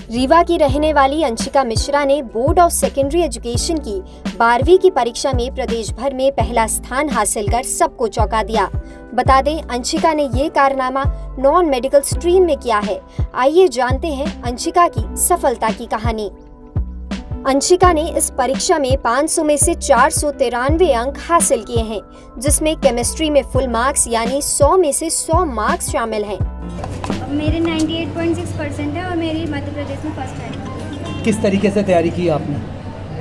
रीवा की रहने वाली अंशिका मिश्रा ने बोर्ड ऑफ सेकेंडरी एजुकेशन की 12वीं की परीक्षा में प्रदेश भर में पहला स्थान हासिल कर सबको चौंका दिया। बता दें, अंशिका ने ये कारनामा नॉन मेडिकल स्ट्रीम में किया है। आइए जानते हैं अंशिका की सफलता की कहानी। अंशिका ने इस परीक्षा में 500 में से 493 अंक हासिल किए हैं, जिसमें केमिस्ट्री में फुल मार्क्स यानी 100 में से 100 मार्क्स शामिल हैं। मेरे 98.6% है और मेरी मध्य प्रदेश में फर्स्ट है। किस तरीके से तैयारी की आपने?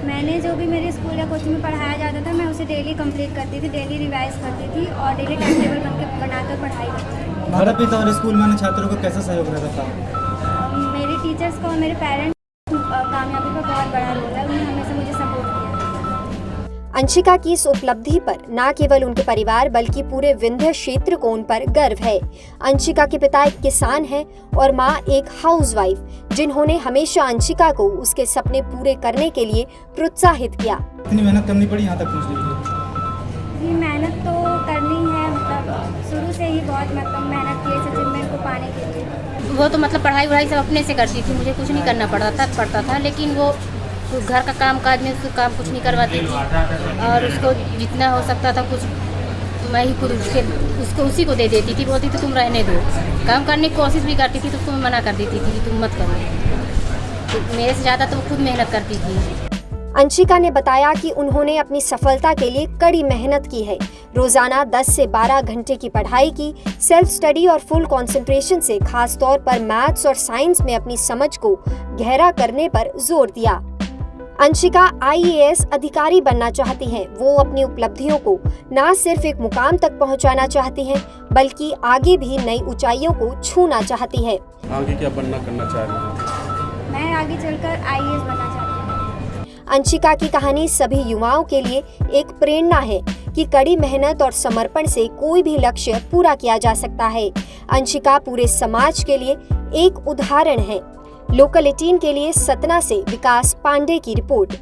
मैंने जो भी मेरे स्कूल या कोचिंग में पढ़ाया जाता था, मैं उसे डेली कंप्लीट करती थी, डेली रिवाइज करती थी और डेली टाइम टेबल बनाकर पढ़ाई करती थी। भारत पिता और स्कूल में छात्रों को कैसा सहयोग रहता था? मेरे टीचर्स को और मेरे पेरेंट्स कामयाबी का बहुत बड़ा रोल है, उन्होंने हमेशा मुझे सपोर्ट किया। अंशिका की इस उपलब्धि पर न केवल उनके परिवार बल्कि पूरे विंध्य क्षेत्र को उन पर गर्व है। अंशिका के पिता एक किसान हैं और मां एक हाउसवाइफ, जिन्होंने हमेशा अंशिका को उसके सपने पूरे करने के लिए प्रोत्साहित किया। इतनी मेहनत करनी पड़ी यहाँ तक पहुँचने के लिए? ये मेहनत तो करनी है, मतलब शुरू से ही बहुत मेहनत की इस अचीवमेंट को पाने के लिए। वो तो पढ़ाई वढ़ाई सब अपने से करती थी, मुझे कुछ नहीं करना पड़ता था, लेकिन वो घर का काम काज में उसको काम कुछ नहीं करवाती थी और उसको जितना हो सकता था कुछ मैं ही खुद उसको उसी को दे देती थी। बोलती थी तुम रहने दो, काम करने की कोशिश भी करती थी तो उसको मैं मना कर देती थी कि तुम मत करो। तो मेरे से ज़्यादा तो वो खुद मेहनत करती थी। अंशिका ने बताया कि उन्होंने अपनी सफलता के लिए कड़ी मेहनत की है। रोजाना 10 से 12 घंटे की पढ़ाई की, सेल्फ स्टडी और फुल कंसंट्रेशन से खास तौर पर मैथ्स और साइंस में अपनी समझ को गहरा करने पर जोर दिया। अंशिका IAS अधिकारी बनना चाहती हैं। वो अपनी उपलब्धियों को न सिर्फ एक मुकाम तक पहुंचाना चाहती हैं, बल्कि आगे भी नई ऊंचाइयों को छूना चाहती है। आगे क्या करना चाह रही हैं? मैं आगे चलकर IAS बनना चाहती हूँ। अंशिका की कहानी सभी युवाओं के लिए एक प्रेरणा है कि कड़ी मेहनत और समर्पण से कोई भी लक्ष्य पूरा किया जा सकता है। अंशिका पूरे समाज के लिए एक उदाहरण है। लोकल 18 के लिए सतना से विकास पांडे की रिपोर्ट।